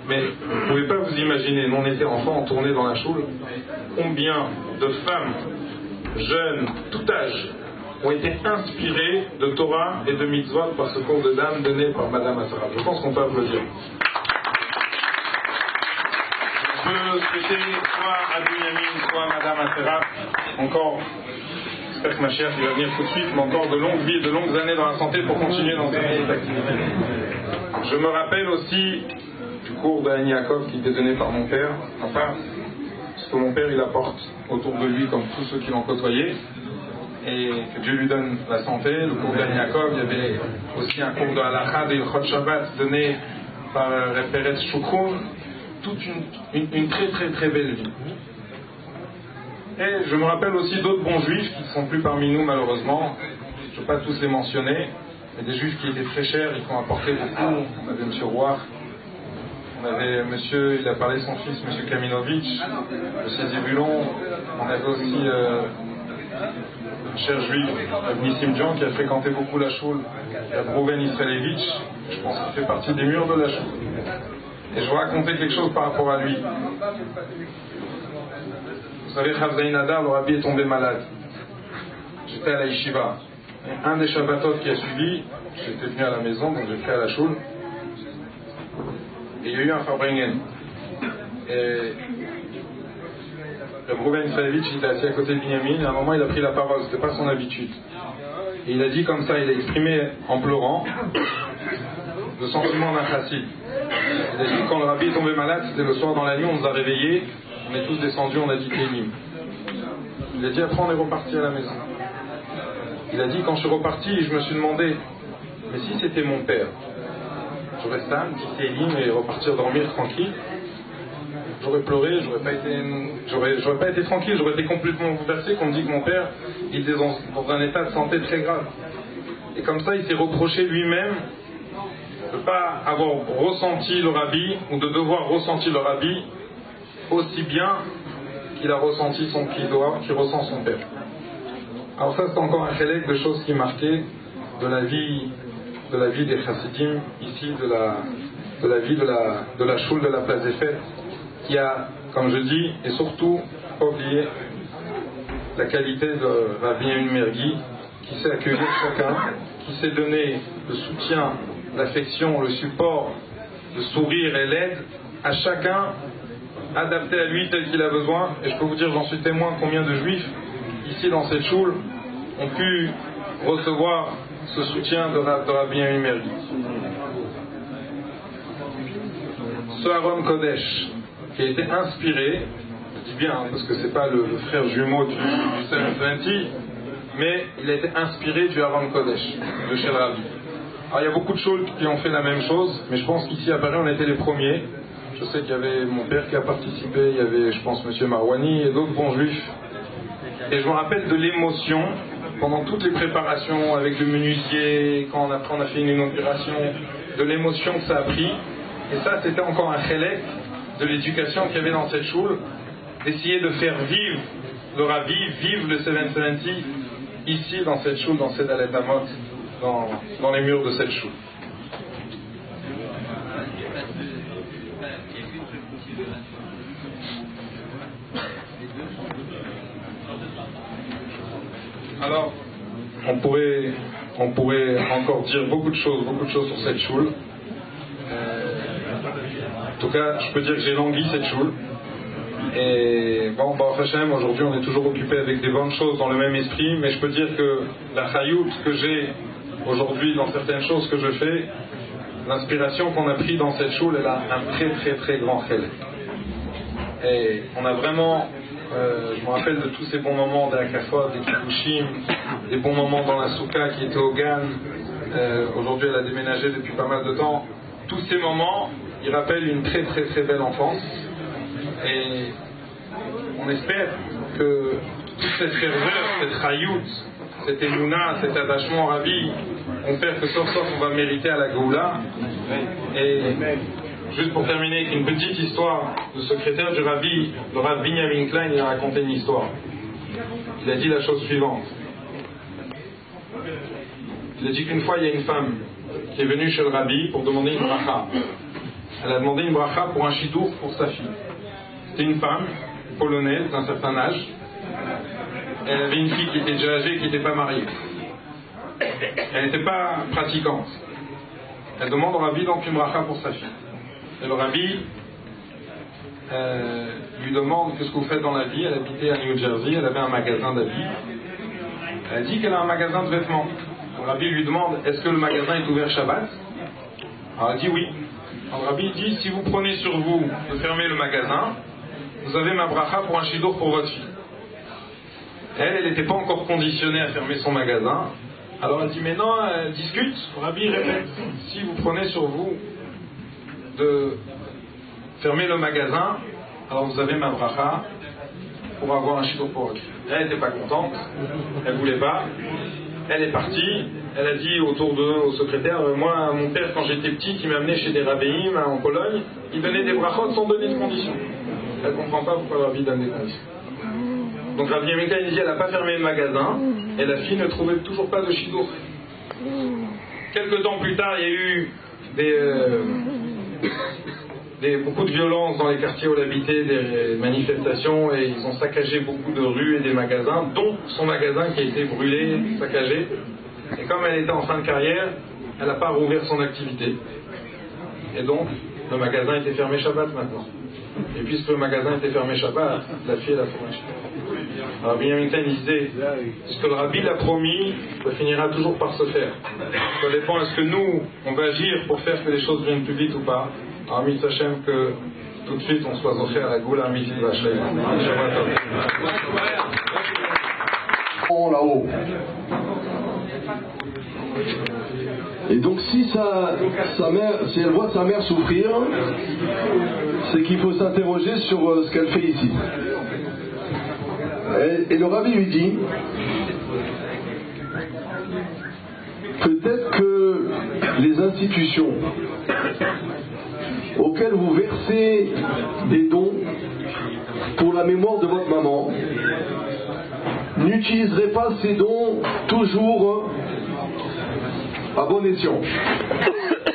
Mais vous ne pouvez pas vous imaginer, nous on était enfants, on tournait dans la choule, combien de femmes, jeunes, tout âge, ont été inspirés de Torah et de mitzvot par ce cours de dames donné par Madame Asara. Je pense qu'on peut applaudir. Je peux souhaiter soit à Binyamin, soit à Madame Asara, encore, j'espère que ma chère qui va venir tout de suite, mais encore de longues vies, de longues années dans la santé pour continuer dans cette activité. Je me rappelle aussi du cours d'Anne Yaakov qui était donné par mon père, enfin, ce que mon père il apporte autour de lui comme tous ceux qui l'ont côtoyé. Et que Dieu lui donne la santé. Le cours d'Anne Yaakov, il y avait aussi un cours de Halakha de Ilchot Shabbat donné par Peretz Shukron. toute une très très très belle vie. Et je me rappelle aussi d'autres bons juifs qui ne sont plus parmi nous malheureusement, je ne vais pas tous les mentionner, mais des juifs qui étaient très chers et qui ont apporté beaucoup. On avait M. Roy, on avait monsieur, il a parlé de son fils, M. Kaminovitch, M. Zébulon, on avait aussi un cher juif, Nissim Djan, qui a fréquenté beaucoup la choule, Rouven Israelevitch, je pense qu'il fait partie des murs de la choule. Et je vais raconter quelque chose par rapport à lui. Vous savez, Chavzaïn Adar, le rabbi est tombé malade. J'étais à la yeshiva. Et un des Shabbatot qui a suivi, j'étais venu à la maison, donc j'ai fait à la choule. Et il y a eu un Farbringen. Et le Rouven Israelevitch était assis à côté de Binyamin, et à un moment il a pris la parole, c'était pas son habitude. Et il a dit comme ça, il a exprimé en pleurant le sentiment d'un chassid. Il a dit quand le rabbi est tombé malade, c'était le soir dans la nuit, on nous a réveillés, on est tous descendus, on a dit Télim. Il a dit après on est reparti à la maison. Il a dit quand je suis reparti, je me suis demandé, mais si c'était mon père, j'aurais resté un petit Télim et repartir dormir tranquille. J'aurais pleuré, j'aurais pas été tranquille, j'aurais été complètement bouleversé qu'on me dit que mon père il était dans un état de santé très grave. Et comme ça, il s'est reproché lui-même de ne pas avoir ressenti le rabbi, ou de devoir ressentir le rabbi aussi bien qu'il a ressenti qu'il ressent son père. Alors ça, c'est encore un chélek de choses qui marquaient de la vie des chassidim, ici de la vie de la choule de la place des fêtes, qui a, comme je dis, et surtout, pas oublier la qualité de Rabbi Yamin Mergui, qui sait accueillir chacun, qui sait donner le soutien, l'affection, le support, le sourire et l'aide à chacun, adapté à lui tel qu'il a besoin. Et je peux vous dire, j'en suis témoin, combien de juifs, ici dans cette choule, ont pu recevoir ce soutien de Rabbi Yamin Mergui. Ce Aaron Kodesh, qui a été inspiré, je dis bien parce que c'est pas le frère jumeau du 720, mais il a été inspiré du Aaron Kodesh, de chez le Rabbi. Alors il y a beaucoup de choses qui ont fait la même chose, mais je pense qu'ici à Paris on était les premiers. Je sais qu'il y avait mon père qui a participé, il y avait je pense M. Marouani et d'autres bons juifs. Et je me rappelle de l'émotion pendant toutes les préparations avec le menuisier, quand on a fait une inauguration, de l'émotion que ça a pris. Et ça c'était encore un chélek de l'éducation qu'il y avait dans cette choule, d'essayer de faire vivre le Rabbi, vivre le 770 ici dans cette choule, dans cette Alet Amot, dans les murs de cette choule. Alors, on pourrait encore dire beaucoup de choses sur cette choule. En tout cas, je peux dire que j'ai langui cette choule. Et bon, Baruch Hashem, aujourd'hui on est toujours occupé avec des bonnes choses dans le même esprit, mais je peux dire que la chayout que j'ai aujourd'hui dans certaines choses que je fais, l'inspiration qu'on a pris dans cette choule, elle a un très très très grand chel. Et on a vraiment, je me rappelle de tous ces bons moments d'Akafot, des Kibbushim, des bons moments dans la Souka qui était au Gan. Aujourd'hui elle a déménagé depuis pas mal de temps. Tous ces moments, ils rappellent une très très très belle enfance. Et on espère que toute cette ferveur, cette chayout, cette émouna, cet attachement au Rabbi, vont faire que sauf on va mériter à la Géoula. Et juste pour terminer avec une petite histoire, le secrétaire du Rabbi, le Rabbi Binyamin Klein, il a raconté une histoire. Il a dit la chose suivante. Il a dit qu'une fois il y a une femme qui est venue chez le Rabbi pour demander une bracha. Elle a demandé une bracha pour un chidour pour sa fille. C'était une femme polonaise d'un certain âge. Elle avait une fille qui était déjà âgée et qui n'était pas mariée. Elle n'était pas pratiquante. Elle demande au Rabbi donc une bracha pour sa fille. Et le Rabbi lui demande qu'est-ce que vous faites dans la vie. Elle habitait à New Jersey, elle avait un magasin d'habits. Elle dit qu'elle a un magasin de vêtements. Le Rabbi lui demande est-ce que le magasin est ouvert Shabbat? Alors elle dit oui. Alors le Rabbi dit si vous prenez sur vous de fermer le magasin, vous avez ma bracha pour un chidour pour votre fille. Elle n'était pas encore conditionnée à fermer son magasin. Alors elle dit mais non, elle discute. Le Rabbi répète si vous prenez sur vous de fermer le magasin. Alors vous avez ma bracha pour avoir un shiur pour eux. Elle n'était pas contente, elle voulait pas. Elle est partie, elle a dit au secrétaire, moi, mon père, quand j'étais petit, il m'amenait chez des rabbéim en Pologne, il donnait des brachot sans donner de conditions. Elle ne comprend pas pourquoi Rabbi donne des conditions. Donc Rabbi Yamika, il dit, elle n'a pas fermé le magasin, et la fille ne trouvait toujours pas de shiur. Quelques temps plus tard, il y a eu beaucoup de violence dans les quartiers où elle habitait, des manifestations, et ils ont saccagé beaucoup de rues et des magasins, dont son magasin qui a été brûlé, saccagé. Et comme elle était en fin de carrière, elle n'a pas rouvert son activité. Et donc, le magasin était fermé Shabbat maintenant. Et puisque le magasin était fermé Shabbat, la fille, elle a fermé Shabbat. Alors Binyamin Klein disait, ce que le Rabbi l'a promis, ça finira toujours par se faire. Ça dépend, est-ce que nous, on va agir pour faire que les choses viennent plus vite ou pas. Alors, Mitzvah Hashem, que tout de suite on soit offert à la Goula Mitzvah Hashem. Là-haut. Et donc si si elle voit sa mère souffrir, c'est qu'il faut s'interroger sur ce qu'elle fait ici. Et le Rabbi lui dit, peut-être que les institutions auxquelles vous versez des dons pour la mémoire de votre maman n'utiliseraient pas ces dons toujours à bon escient,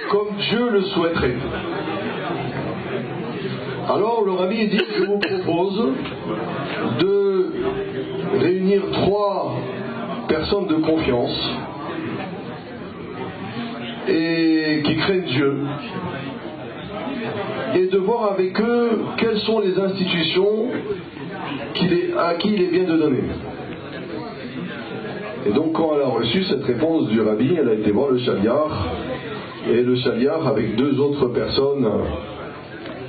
comme Dieu le souhaiterait. Alors le Rabbi dit, je vous propose de réunir 3 personnes de confiance et qui craignent Dieu, et de voir avec eux quelles sont les institutions à qui il est bien de donner. Et donc quand elle a reçu cette réponse du Rabbi, elle a été voir le Shaliach, et le Shaliach avec 2 autres personnes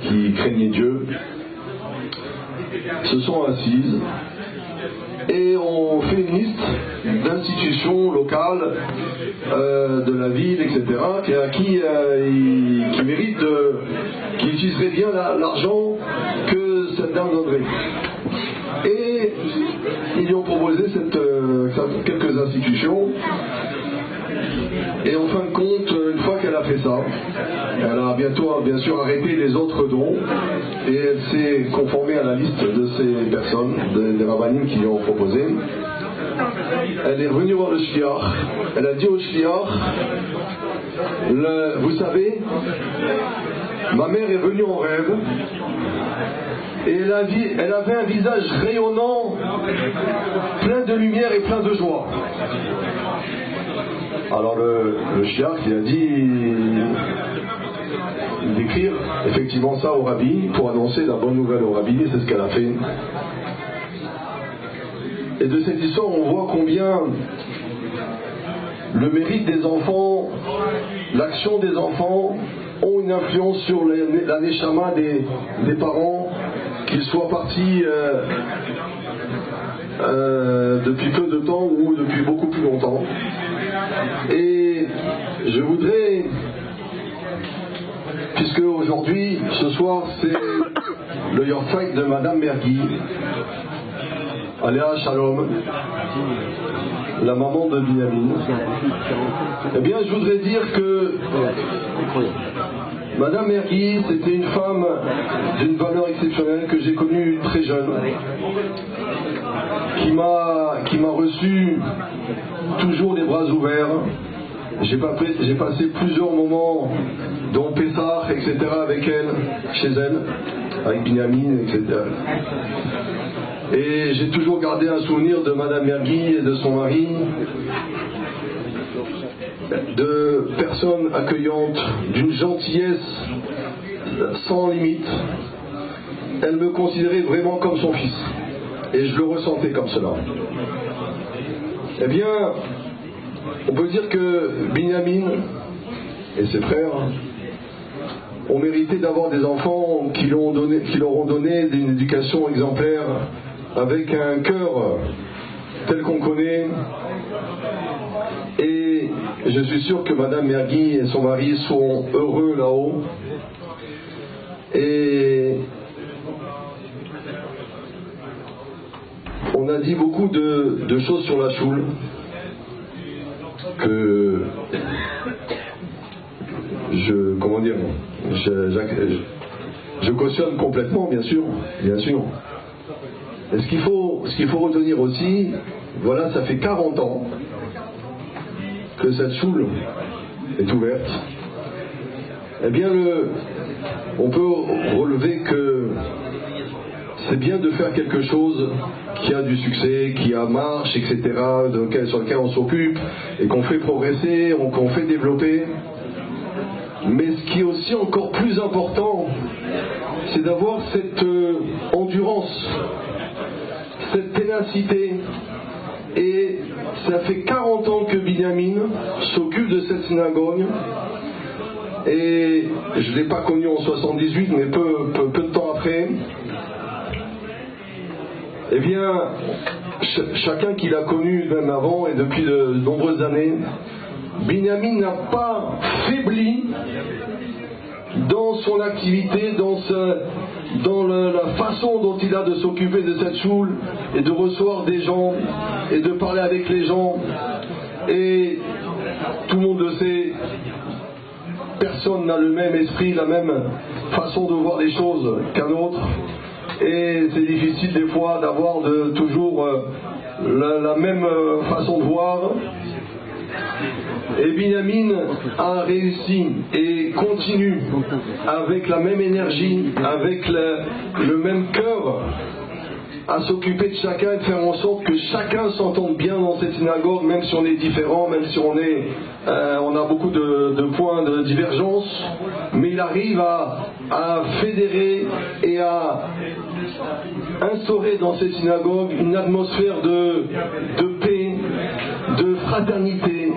qui craignaient Dieu se sont assises et on fait une liste d'institutions locales de la ville, etc., qui méritent qui utiliseraient bien l'argent que cette dame donnerait. Et ils lui ont proposé quelques institutions. Et en fin de compte, une fois qu'elle a fait ça, elle a bientôt bien sûr arrêté les autres dons et elle s'est conformée à la liste de ces personnes, des rabbinim qui lui ont proposé. Elle est revenue voir le shliach. Elle a dit au shliach, vous savez, ma mère est venue en rêve et elle avait un visage rayonnant, plein de lumière et plein de joie. Alors le shliach, il a dit d'écrire effectivement ça au Rabbi pour annoncer la bonne nouvelle au Rabbi, et c'est ce qu'elle a fait. Et de cette histoire, on voit combien le mérite des enfants, l'action des enfants ont une influence sur la neshama des parents, qu'ils soient partis depuis peu de temps ou depuis beaucoup plus longtemps. Et je voudrais, puisque aujourd'hui, ce soir, c'est le Yortzeit de Madame Mergui, Aléa Shalom, la maman de Binyamin. Eh bien, je voudrais dire que Madame Mergui, c'était une femme d'une valeur exceptionnelle que j'ai connue très jeune, qui m'a reçu toujours les bras ouverts. J'ai passé plusieurs moments, dont Pessah, etc., avec elle, chez elle, avec Binyamin, etc. Et j'ai toujours gardé un souvenir de Madame Mergui et de son mari, de personnes accueillantes, d'une gentillesse sans limite. Elle me considérait vraiment comme son fils, et je le ressentais comme cela. Eh bien, on peut dire que Binyamin et ses frères ont mérité d'avoir des enfants qui leur ont donné une éducation exemplaire, avec un cœur tel qu'on connaît. Et je suis sûr que Madame Mergui et son mari seront heureux là-haut. Et on a dit beaucoup de choses sur la choule que je cautionne complètement, bien sûr. Et ce qu'il faut retenir aussi, voilà, ça fait 40 ans que cette choule est ouverte. Eh bien, on peut relever que c'est bien de faire quelque chose qui a du succès, qui a marche, etc., sur lequel on s'occupe et qu'on fait progresser, qu'on fait développer. Mais ce qui est aussi encore plus important, c'est d'avoir cette endurance, cette ténacité. Et ça fait 40 ans que Binyamin s'occupe de cette synagogue. Et je ne l'ai pas connu en 78, mais peu de temps après. Eh bien, chacun qui l'a connu même avant et depuis de nombreuses années, Binyamin n'a pas faibli dans son activité, dans la façon dont il a de s'occuper de cette choule et de recevoir des gens et de parler avec les gens. Et tout le monde le sait, personne n'a le même esprit, la même façon de voir les choses qu'un autre. Et c'est difficile des fois d'avoir toujours la même façon de voir. Et Binyamin a réussi et continue avec la même énergie, avec le même cœur, à s'occuper de chacun et de faire en sorte que chacun s'entende bien dans cette synagogue, même si on est différent, même si on a beaucoup de points de divergence, mais il arrive à fédérer et à instaurer dans cette synagogue une atmosphère de paix, de fraternité,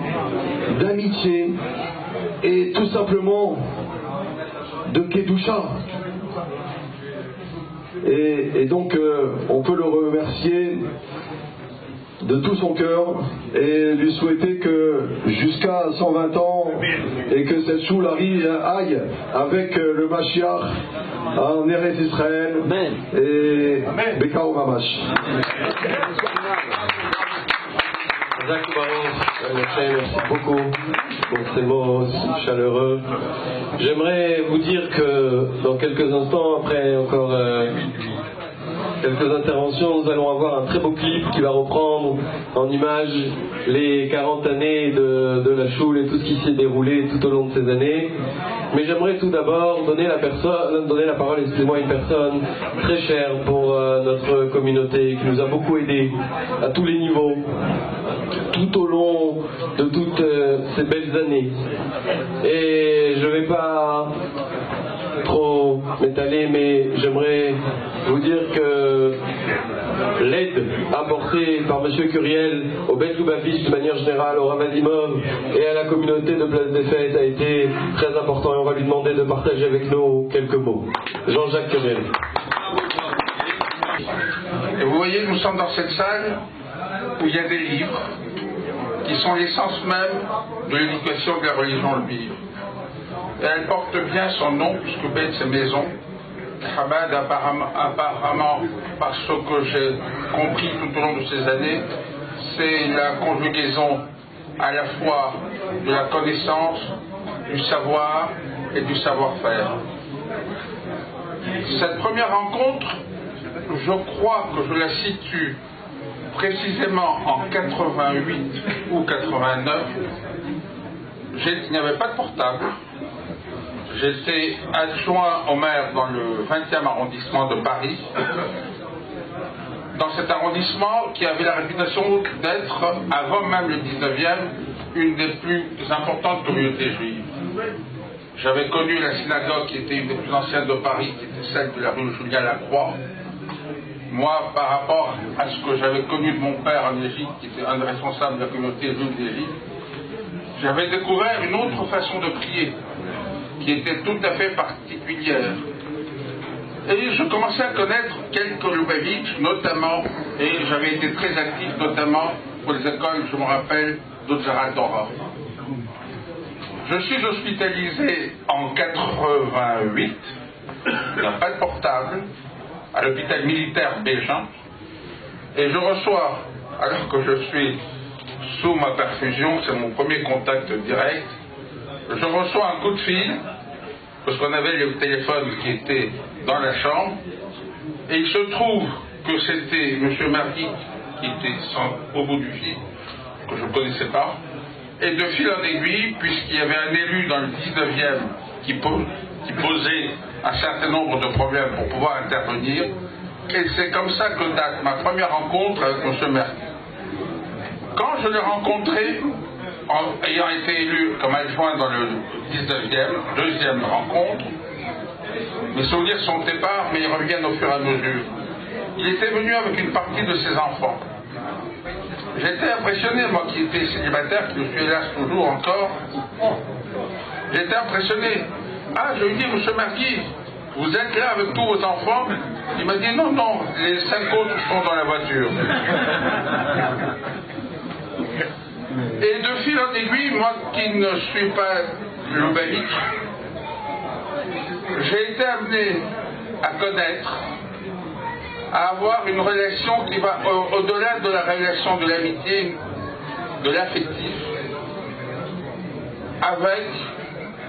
d'amitié et tout simplement de Kedusha. Et donc on peut le remercier de tout son cœur et lui souhaiter que jusqu'à 120 ans et que cette choule aille avec le Mashiach en Eretz Israël et Bekao Mamash. Merci beaucoup pour ces mots chaleureux. J'aimerais vous dire que dans quelques instants, après encore quelques interventions, nous allons avoir un très beau clip qui va reprendre en images les 40 années de la choule et tout ce qui s'est déroulé tout au long de ces années. Mais j'aimerais tout d'abord donner la parole à une personne très chère pour notre communauté, qui nous a beaucoup aidés à tous les niveaux, tout au long de toutes ces belles années. Et je ne vais pas trop m'étaler, mais j'aimerais vous dire que l'aide apportée par M. Curiel au Bet Lubavitch de manière générale, au Ramadimov et à la communauté de Place des Fêtes a été très important, et on va lui demander de partager avec nous quelques mots. Jean-Jacques Curiel. Et vous voyez, nous sommes dans cette salle où il y a des livres qui sont l'essence même de l'éducation de la religion juive. Et elle porte bien son nom, puisque Bet c'est maison. Chabad, apparemment, par ce que j'ai compris tout au long de ces années, c'est la conjugaison à la fois de la connaissance, du savoir et du savoir-faire. Cette première rencontre, je crois que je la situe précisément en 88 ou 89. Il n'y avait pas de portable. J'étais adjoint au maire dans le 20e arrondissement de Paris, dans cet arrondissement qui avait la réputation d'être, avant même le 19e, une des plus importantes communautés juives. J'avais connu la synagogue qui était une des plus anciennes de Paris, qui était celle de la rue Julien-Lacroix. Moi, par rapport à ce que j'avais connu de mon père en Égypte, qui était un des responsables de la communauté juive d'Égypte, j'avais découvert une autre façon de prier, qui était tout à fait particulière. Et je commençais à connaître quelques Lubavitch, notamment, et j'avais été très actif, notamment pour les écoles, je me rappelle, d'Otzara Torah. Je suis hospitalisé en 88 il n'a pas de portable, à l'hôpital militaire Bégin, et je reçois, alors que je suis sous ma perfusion, c'est mon premier contact direct, je reçois un coup de fil, parce qu'on avait le téléphone qui était dans la chambre, et il se trouve que c'était M. Mergui qui était au bout du fil, que je ne connaissais pas, et de fil en aiguille, puisqu'il y avait un élu dans le 19e qui posait un certain nombre de problèmes pour pouvoir intervenir, et c'est comme ça que date ma première rencontre avec M. Mergui. Quand je l'ai rencontré, ayant été élu comme adjoint dans le 19e, deuxième rencontre, mes souvenirs sont épars, mais ils reviennent au fur et à mesure. Il était venu avec une partie de ses enfants. J'étais impressionné, moi qui étais célibataire, qui le suis hélas toujours encore. J'étais impressionné. Ah, je lui dis, M. Mergui, vous êtes là avec tous vos enfants? Il m'a dit, non, non, les 5 autres sont dans la voiture. Et de fil en aiguille, moi qui ne suis pas Lubavitch, j'ai été amené à connaître, à avoir une relation qui va au-delà de la relation de l'amitié, de l'affectif, avec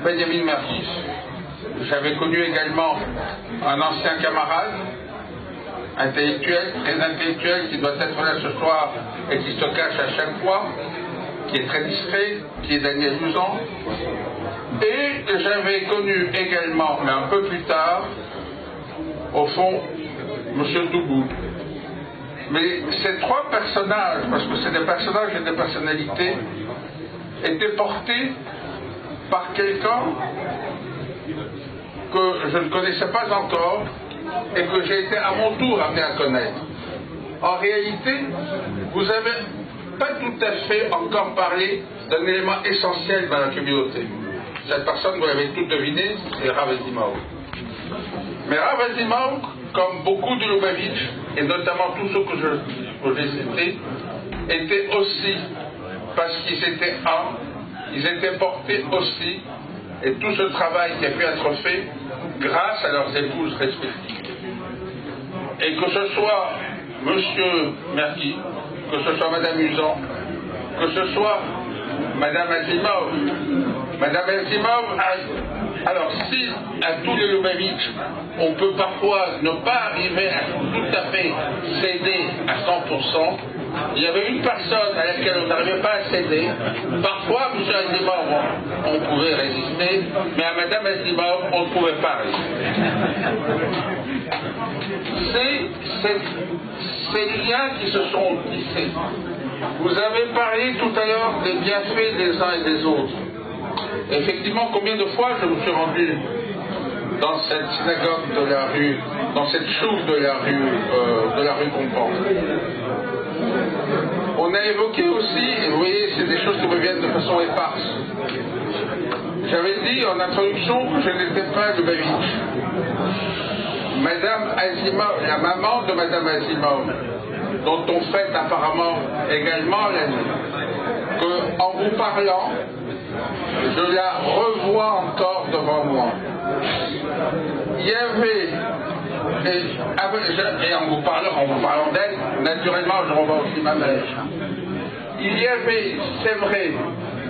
Benjamin Mergui. J'avais connu également un ancien camarade, intellectuel, très intellectuel, qui doit être là ce soir et qui se cache à chaque fois, qui est très discret, qui est Daniel Mouzan. Et j'avais connu également, mais un peu plus tard, au fond, M. Doubou. Mais ces trois personnages, parce que c'est des personnages et des personnalités, étaient portés par quelqu'un que je ne connaissais pas encore et que j'ai été à mon tour amené à connaître. En réalité, vous n'avez pas tout à fait encore parlé d'un élément essentiel dans la communauté. Cette personne, vous l'avez tout deviné, c'est Rav Azimov. Mais Rav Azimov, comme beaucoup de Lubavitch, et notamment tous ceux que j'ai cités, étaient aussi, parce qu'ils étaient ils étaient portés aussi, et tout ce travail qui a pu être fait grâce à leurs épouses respectives. Et que ce soit M. Mergui, que ce soit Mme Mouzan, que ce soit Mme Azimov. Mme Azimov, alors si à tous les Lubavitch, on peut parfois ne pas arriver à tout à fait céder à 100%, il y avait une personne à laquelle on n'arrivait pas à céder. Parfois, M. Azimov, on pouvait résister, mais à Mme Azimov, on ne pouvait pas résister. C'est ces liens qui se sont tissés. Vous avez parlé tout à l'heure des bienfaits des uns et des autres. Effectivement, combien de fois je me suis rendu dans cette synagogue de la rue, dans cette choule de la rue Compan. On a évoqué aussi, et vous voyez, c'est des choses qui me viennent de façon éparse. J'avais dit en introduction que je n'étais pas Lubavitch. Madame Azimov, la maman de Madame Azimov, dont on fête apparemment également l'année, qu'en vous parlant, je la revois encore devant moi. Il y avait, et en vous parlant d'elle, naturellement je revois aussi ma mère. Il y avait, c'est vrai,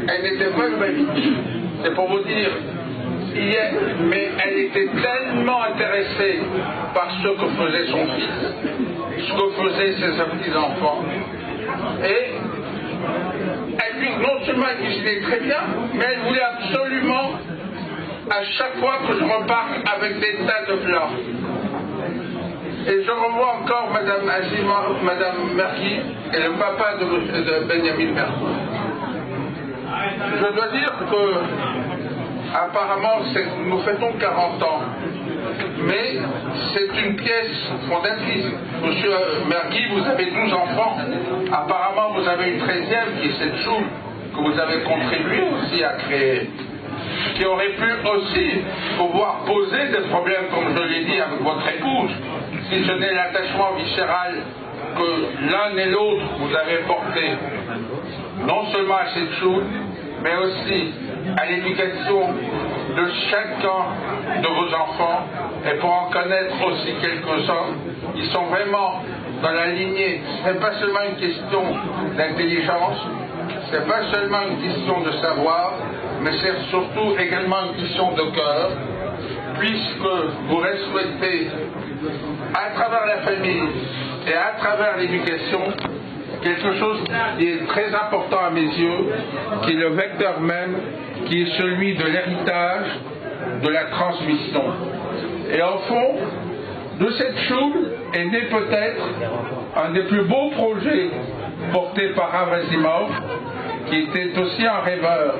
elle n'était pas Lubavitch, c'est pour vous dire, mais elle était tellement intéressée par ce que faisait son fils, ce que faisaient ses petits-enfants, et elle, non seulement elle cuisinait très bien, mais elle voulait absolument, à chaque fois que je reparte avec des tas de plats. Et je revois encore Madame Azimov, Madame Mergui et le papa de Benjamin Mergui. Je dois dire que apparemment, nous fêtons 40 ans, mais c'est une pièce fondatrice. Monsieur Mergui, vous avez 12 enfants. Apparemment, vous avez une 13e qui est cette choule que vous avez contribué aussi à créer, qui aurait pu aussi pouvoir poser des problèmes, comme je l'ai dit, avec votre épouse, si ce n'est l'attachement viscéral que l'un et l'autre vous avez porté, non seulement à cette choule, mais aussi à l'éducation de chacun de vos enfants et pour en connaître aussi quelques-uns, ils sont vraiment dans la lignée. Ce n'est pas seulement une question d'intelligence, ce n'est pas seulement une question de savoir, mais c'est surtout également une question de cœur, puisque vous respectez à travers la famille et à travers l'éducation quelque chose qui est très important à mes yeux, qui est le vecteur même, qui est celui de l'héritage, de la transmission. Et au fond, de cette choule est né peut-être un des plus beaux projets portés par Abrasimov, qui était aussi un rêveur,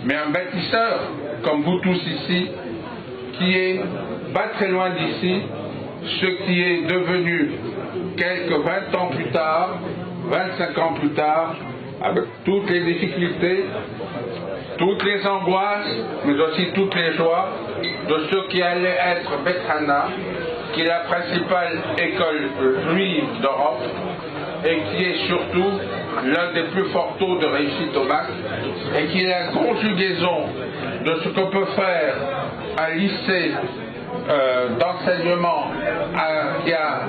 mais un bâtisseur, comme vous tous ici, qui est pas très loin d'ici, ce qui est devenu quelques 20 ans plus tard, 25 ans plus tard, avec toutes les difficultés, toutes les angoisses, mais aussi toutes les joies de ce qui allait être Beth Hana, qui est la principale école juive d'Europe et qui est surtout l'un des plus forts taux de réussite au bac et qui est la conjugaison de ce qu'on peut faire à lycée d'enseignement qui a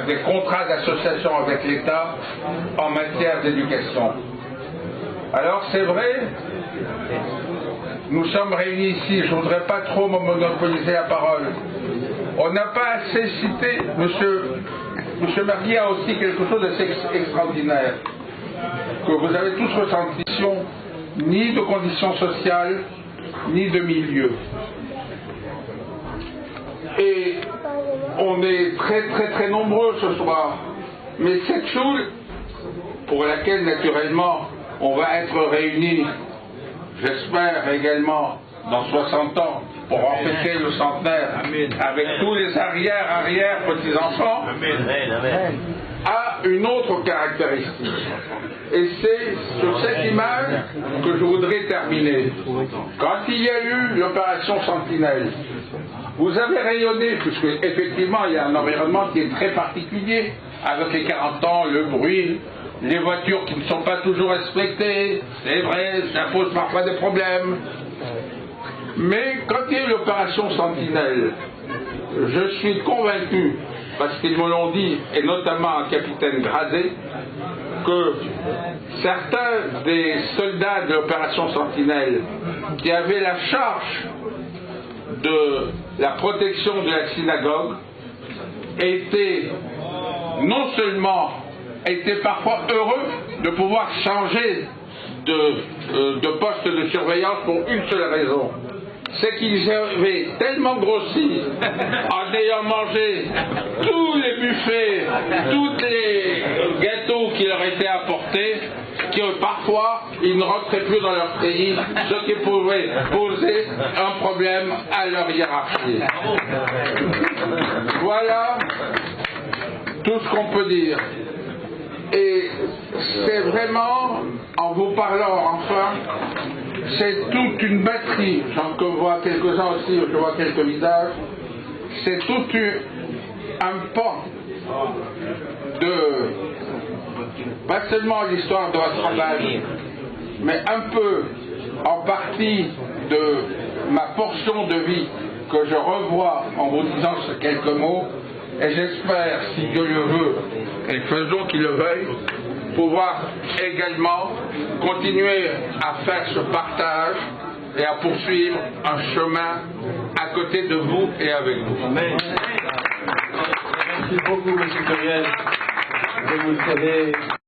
des contrats d'association avec l'État en matière d'éducation. Alors c'est vrai, nous sommes réunis ici, je ne voudrais pas trop me monopoliser la parole. On n'a pas assez cité, Monsieur Marguis a aussi quelque chose d'assez extraordinaire, que vous avez tous ressenti, ni de conditions sociales, ni de milieu. Et on est très nombreux ce soir. Mais cette choule, pour laquelle naturellement on va être réunis, j'espère également dans 60 ans, pour en fêter le centenaire, avec tous les arrière petits-enfants, a une autre caractéristique. Et c'est sur cette image que je voudrais terminer. Quand il y a eu l'opération Sentinelle, vous avez rayonné, puisque effectivement il y a un environnement qui est très particulier, avec les 40 ans, le bruit, les voitures qui ne sont pas toujours respectées, c'est vrai, ça pose parfois des problèmes. Mais quand il y a eu l'opération Sentinelle, je suis convaincu, parce qu'ils me l'ont dit, et notamment un capitaine Gradé, que certains des soldats de l'opération Sentinelle qui avaient la charge de la protection de la synagogue étaient parfois heureux de pouvoir changer de poste de surveillance pour une seule raison. C'est qu'ils avaient tellement grossi en ayant mangé tous les buffets, tous les gâteaux qui leur étaient apportés, que parfois ils ne rentraient plus dans leur pays, ce qui pouvait poser un problème à leur hiérarchie. Voilà tout ce qu'on peut dire. Et c'est vraiment, en vous parlant enfin, c'est toute une batterie, j'en vois quelques-uns aussi, je vois quelques visages, c'est tout un pan de, pas seulement l'histoire de votre travail, mais un peu, en partie, de ma portion de vie que je revois en vous disant ces quelques mots, et j'espère, si Dieu le veut, et faisons qu'il le veuille, pouvoir également continuer à faire ce partage et à poursuivre un chemin à côté de vous et avec vous. Amen. Merci beaucoup, M. Curiel. Vous le savez.